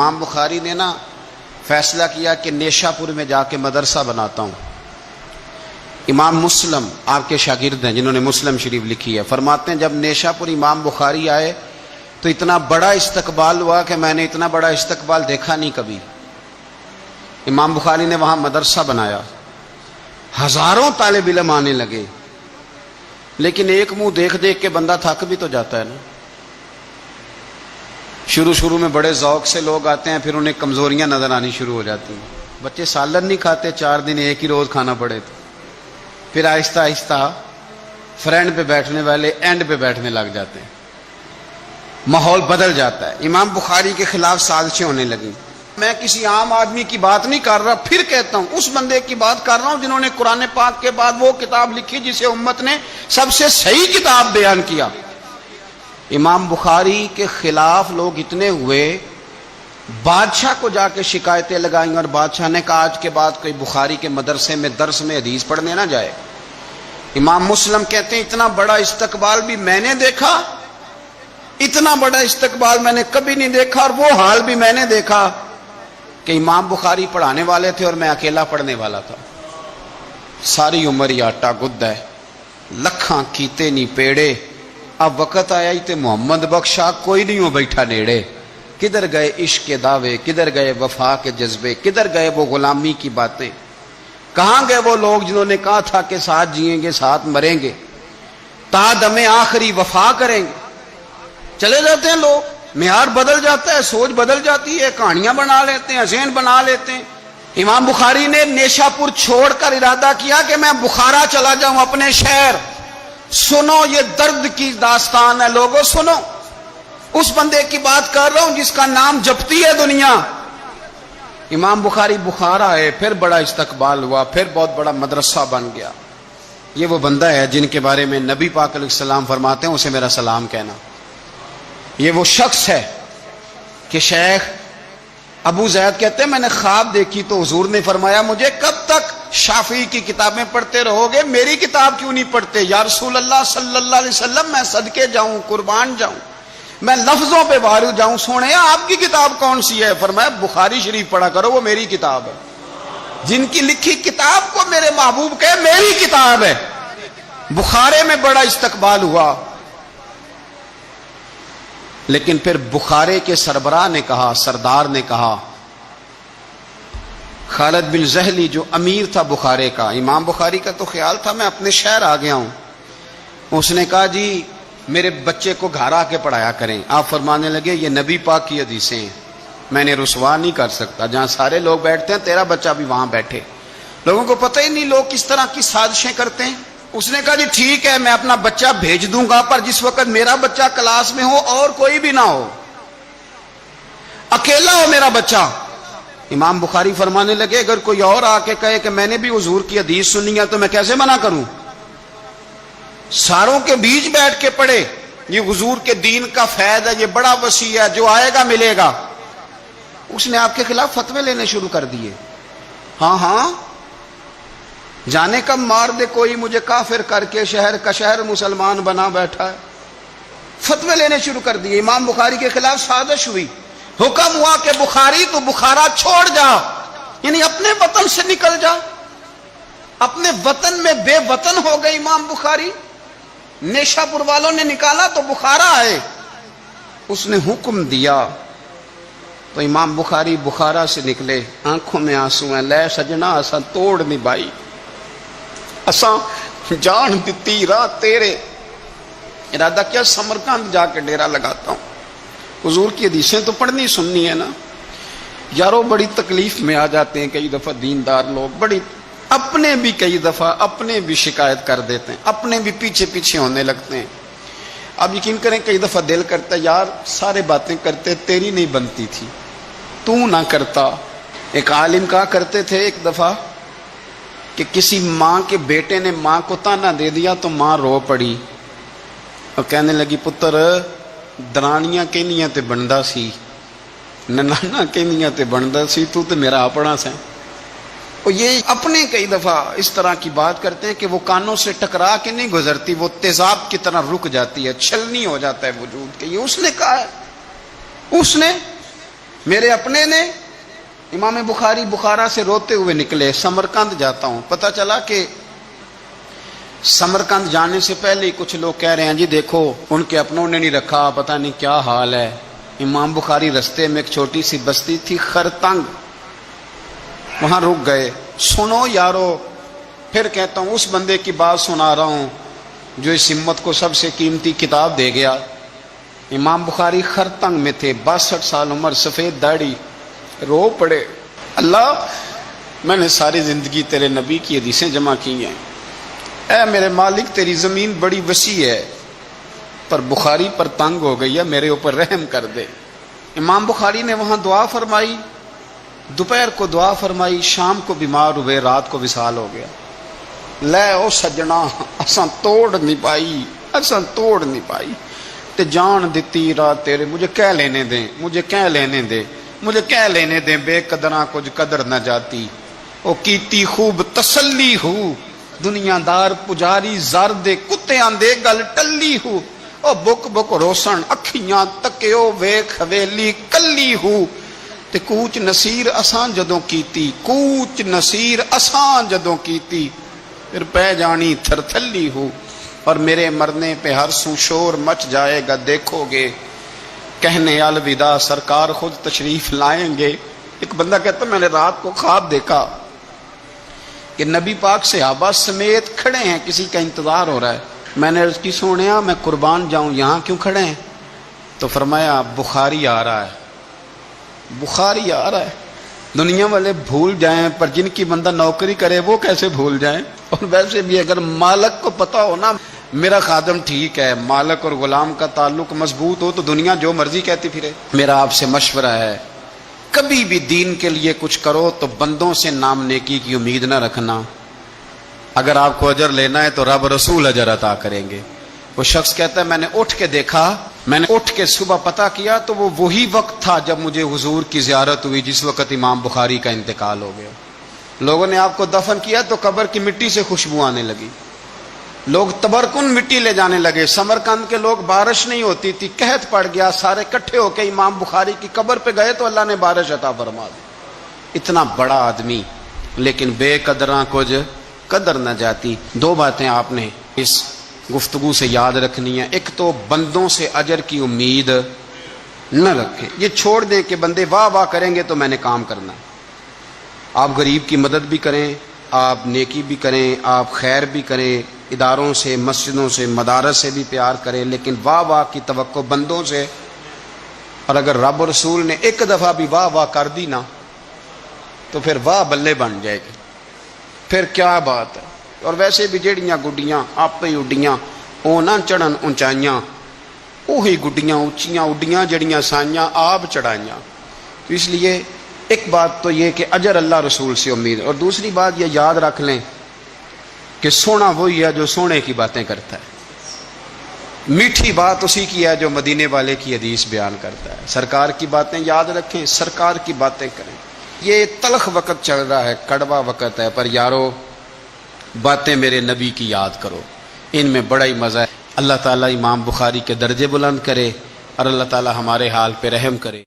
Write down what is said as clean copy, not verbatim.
امام بخاری نے نا فیصلہ کیا کہ نیشا پور میں جا کے مدرسہ بناتا ہوں۔ امام مسلم آپ کے شاگرد ہیں جنہوں نے مسلم شریف لکھی ہے، فرماتے ہیں جب نیشا پور امام بخاری آئے تو اتنا بڑا استقبال ہوا کہ میں نے اتنا بڑا استقبال دیکھا نہیں کبھی۔ امام بخاری نے وہاں مدرسہ بنایا، ہزاروں طالب علم آنے لگے، لیکن ایک منہ دیکھ دیکھ کے بندہ تھک بھی تو جاتا ہے نا۔ شروع میں بڑے ذوق سے لوگ آتے ہیں، پھر انہیں کمزوریاں نظر آنی شروع ہو جاتی ہیں۔ بچے سالن نہیں کھاتے، 4 دن ایک ہی روز کھانا پڑے تو پھر آہستہ آہستہ فرینڈ پہ بیٹھنے والے اینڈ پہ بیٹھنے لگ جاتے ہیں، ماحول بدل جاتا ہے۔ امام بخاری کے خلاف سازشیں ہونے لگیں۔ میں کسی عام آدمی کی بات نہیں کر رہا، پھر کہتا ہوں اس بندے کی بات کر رہا ہوں جنہوں نے قرآن پاک کے بعد وہ کتاب لکھی جسے امت نے سب سے صحیح کتاب بیان کیا۔ امام بخاری کے خلاف لوگ اتنے ہوئے، بادشاہ کو جا کے شکایتیں لگائیں، اور بادشاہ نے کہا آج کے بعد کوئی بخاری کے مدرسے میں درس میں حدیث پڑھنے نہ جائے۔ امام مسلم کہتے ہیں اتنا بڑا استقبال بھی میں نے دیکھا، اتنا بڑا استقبال میں نے کبھی نہیں دیکھا، اور وہ حال بھی میں نے دیکھا کہ امام بخاری پڑھانے والے تھے اور میں اکیلا پڑھنے والا تھا۔ ساری عمر ہی آٹا گد ہے، لکھاں کیتے نہیں پیڑے، اب وقت آیا ہی تے محمد بخشا کوئی نہیں ہو بیٹھا نیڑے۔ کدھر گئے عشق کے دعوے، کدھر گئے وفا کے جذبے، کدھر گئے وہ غلامی کی باتیں، کہاں گئے وہ لوگ جنہوں نے کہا تھا کہ ساتھ جئیں گے ساتھ مریں گے، تا دم آخری وفا کریں گے۔ چلے جاتے ہیں لوگ، معیار بدل جاتا ہے، سوچ بدل جاتی ہے، کہانیاں بنا لیتے ہیں، ذہن بنا لیتے ہیں۔ امام بخاری نے نیشا پور چھوڑ کر ارادہ کیا کہ میں بخارا چلا جاؤں، اپنے شہر۔ سنو یہ درد کی داستان ہے لوگوں، سنو، اس بندے کی بات کر رہا ہوں جس کا نام جپتی ہے دنیا۔ امام بخاری بخارا ہے، پھر بڑا استقبال ہوا، پھر بہت بڑا مدرسہ بن گیا۔ یہ وہ بندہ ہے جن کے بارے میں نبی پاک علیہ السلام فرماتے ہیں اسے میرا سلام کہنا۔ یہ وہ شخص ہے کہ شیخ ابو زید کہتے ہیں میں نے خواب دیکھی تو حضور نے فرمایا مجھے کب تک شافعی کی کتابیں پڑھتے رہو گے، میری کتاب کیوں نہیں پڑھتے؟ یا رسول اللہ صلی اللہ علیہ وسلم میں صدقے جاؤں، قربان جاؤں، میں لفظوں پہ وارد جاؤں، سونے آپ کی کتاب کون سی ہے؟ فرمایا بخاری شریف پڑھا کرو، وہ میری کتاب ہے۔ جن کی لکھی کتاب کو میرے محبوب کہے میری کتاب ہے۔ بخارے میں بڑا استقبال ہوا، لیکن پھر بخارے کے سربراہ نے کہا، سردار نے کہا، خالد بن زہلی جو امیر تھا بخارے کا، امام بخاری کا تو خیال تھا میں اپنے شہر آ گیا ہوں، اس نے کہا جی میرے بچے کو گھر آ کے پڑھایا کریں۔ آپ فرمانے لگے یہ نبی پاک کی حدیثیں ہیں، میں نے رسوا نہیں کر سکتا، جہاں سارے لوگ بیٹھتے ہیں تیرا بچہ بھی وہاں بیٹھے۔ لوگوں کو پتہ ہی نہیں لوگ کس طرح کی سازشیں کرتے ہیں۔ اس نے کہا جی ٹھیک ہے میں اپنا بچہ بھیج دوں گا، پر جس وقت میرا بچہ کلاس میں ہو اور کوئی بھی نہ ہو، اکیلا ہو میرا بچہ۔ امام بخاری فرمانے لگے اگر کوئی اور آ کے کہے کہ میں نے بھی حضور کی حدیث سنی ہے تو میں کیسے منع کروں؟ ساروں کے بیچ بیٹھ کے پڑھے، یہ حضور کے دین کا فیض ہے، یہ بڑا وسیع ہے، جو آئے گا ملے گا۔ اس نے آپ کے خلاف فتوے لینے شروع کر دیے۔ ہاں جانے کب مار دے کوئی مجھے کافر کر کے، شہر کا شہر مسلمان بنا بیٹھا ہے۔ فتوے لینے شروع کر دیے، امام بخاری کے خلاف سازش ہوئی، حکم ہوا کہ بخاری تو بخارا چھوڑ جا، یعنی اپنے وطن سے نکل جا۔ اپنے وطن میں بے وطن ہو گئے امام بخاری، نیشا پور والوں نے نکالا تو بخارا آئے۔ اس نے حکم دیا تو امام بخاری بخارا سے نکلے، آنکھوں میں آنسو ہیں، لے سجنا اساں توڑ نہیں بائی، اساں جان دیتی راہ تیرے، ارادہ کیا سمرقند جا کے ڈیرا لگاتا ہوں۔ حضور کی حدیثیں تو پڑھنی سننی ہے نا یارو، بڑی تکلیف میں آ جاتے ہیں کئی دفعہ دیندار لوگ، بڑی اپنے بھی کئی دفعہ اپنے بھی شکایت کر دیتے ہیں، اپنے بھی پیچھے پیچھے ہونے لگتے ہیں۔ اب یقین کریں کئی دفعہ دل کرتا ہے یار سارے باتیں کرتے تیری نہیں بنتی تھی، تو نہ کرتا۔ ایک عالم کہا کرتے تھے ایک دفعہ کہ کسی ماں کے بیٹے نے ماں کو تانا دے دیا تو ماں رو پڑی اور کہنے لگی پتر درانیاں کہنیاں تے بندا سی، ننانا کہنیاں تے بندا سی، تو تے میرا اپنا سیں۔ اور یہ اپنے کئی دفعہ اس طرح کی بات کرتے ہیں کہ وہ کانوں سے ٹکرا کے نہیں گزرتی، وہ تیزاب کی طرح رک جاتی ہے، چھلنی ہو جاتا ہے وجود کے۔ یہ اس نے کہا ہے، اس نے میرے اپنے نے امام بخاری بخارا سے روتے ہوئے نکلے، سمرقند جاتا ہوں، پتہ چلا کہ سمرقند جانے سے پہلے ہی کچھ لوگ کہہ رہے ہیں جی دیکھو ان کے اپنوں نے نہیں رکھا، پتہ نہیں کیا حال ہے۔ امام بخاری رستے میں ایک چھوٹی سی بستی تھی خرتنگ، وہاں رک گئے۔ سنو یارو، پھر کہتا ہوں اس بندے کی بات سنا رہا ہوں جو اس امت کو سب سے قیمتی کتاب دے گیا۔ امام بخاری خرتنگ میں تھے، 62 سال عمر، سفید داڑھی، رو پڑے، اللہ میں نے ساری زندگی تیرے نبی کی حدیثیں جمع کی ہیں، اے میرے مالک تیری زمین بڑی وسیع ہے پر بخاری پر تنگ ہو گئی ہے، میرے اوپر رحم کر دے۔ امام بخاری نے وہاں دعا فرمائی، دوپہر کو دعا فرمائی، شام کو بیمار ہوئے، رات کو وصال ہو گیا۔ لے او سجنا اساں توڑ نہیں پائی تے جان دتی رات تیرے، مجھے کہہ لینے دیں بے قدراں کچھ قدر نہ جاتی، او کیتی خوب تسلی ہو، دنیا دار پجاری زر دے کتیاں دے گل ٹلی ہو، او بک روسن اکھیاں تکیو ویکھ حویلی کلی ہو، تے کوچ نصیر اساں جدوں کیتی پھر پہ جانی تھرتھلی ہو، اور میرے مرنے پہ ہر سو شور مچ جائے گا، دیکھو گے کہنے الوداع سرکار خود تشریف لائیں گے۔ ایک بندہ کہتا میں نے رات کو خواب دیکھا کہ نبی پاک صحابہ سمیت کھڑے ہیں، کسی کا انتظار ہو رہا ہے۔ میں نے عرض کی سونیا میں قربان جاؤں، یہاں کیوں کھڑے ہیں؟ تو فرمایا بخاری آ رہا ہے۔ دنیا والے بھول جائیں پر جن کی بندہ نوکری کرے وہ کیسے بھول جائیں؟ اور ویسے بھی اگر مالک کو پتا ہو نا میرا خادم ٹھیک ہے، مالک اور غلام کا تعلق مضبوط ہو تو دنیا جو مرضی کہتی پھرے۔ میرا آپ سے مشورہ ہے کبھی بھی دین کے لیے کچھ کرو تو بندوں سے نام نیکی کی امید نہ رکھنا، اگر آپ کو اجر لینا ہے تو رب رسول اجر عطا کریں گے۔ وہ شخص کہتا ہے میں نے اٹھ کے صبح پتہ کیا تو وہ وہی وقت تھا جب مجھے حضور کی زیارت ہوئی جس وقت امام بخاری کا انتقال ہو گیا۔ لوگوں نے آپ کو دفن کیا تو قبر کی مٹی سے خوشبو آنے لگی، لوگ تبرکن مٹی لے جانے لگے۔ سمرقند کے لوگ بارش نہیں ہوتی تھی، قحط پڑ گیا، سارے کٹھے ہو کے امام بخاری کی قبر پہ گئے تو اللہ نے بارش عطا فرما دی۔ اتنا بڑا آدمی لیکن بے قدراں کچھ قدر نہ جاتی۔ دو باتیں آپ نے اس گفتگو سے یاد رکھنی ہے، ایک تو بندوں سے اجر کی امید نہ رکھیں، یہ چھوڑ دیں کہ بندے واہ واہ کریں گے تو میں نے کام کرنا ہے۔ آپ غریب کی مدد بھی کریں، آپ نیکی بھی کریں، آپ خیر بھی کریں، اداروں سے، مسجدوں سے، مدارس سے بھی پیار کریں، لیکن واہ واہ کی توقع بندوں سے، اور اگر رب رسول نے ایک دفعہ بھی واہ واہ کر دی نا تو پھر واہ بلے بن جائے گی، پھر کیا بات ہے۔ اور ویسے بھی جیڑیاں گڈیاں آپ ہی اڈیاں او نہ چڑھن اونچائیاں، وہی گڈیاں اونچیاں اڈیاں جڑیاں سائیاں آپ چڑھائیاں۔ تو اس لیے ایک بات تو یہ کہ اجر اللہ رسول سے امید، اور دوسری بات یہ یاد رکھ لیں کہ سونا وہی ہے جو سونے کی باتیں کرتا ہے، میٹھی بات اسی کی ہے جو مدینے والے کی حدیث بیان کرتا ہے۔ سرکار کی باتیں یاد رکھیں، سرکار کی باتیں کریں۔ یہ تلخ وقت چل رہا ہے، کڑوا وقت ہے، پر یارو باتیں میرے نبی کی یاد کرو، ان میں بڑا ہی مزہ ہے۔ اللہ تعالیٰ امام بخاری کے درجے بلند کرے اور اللہ تعالیٰ ہمارے حال پہ رحم کرے۔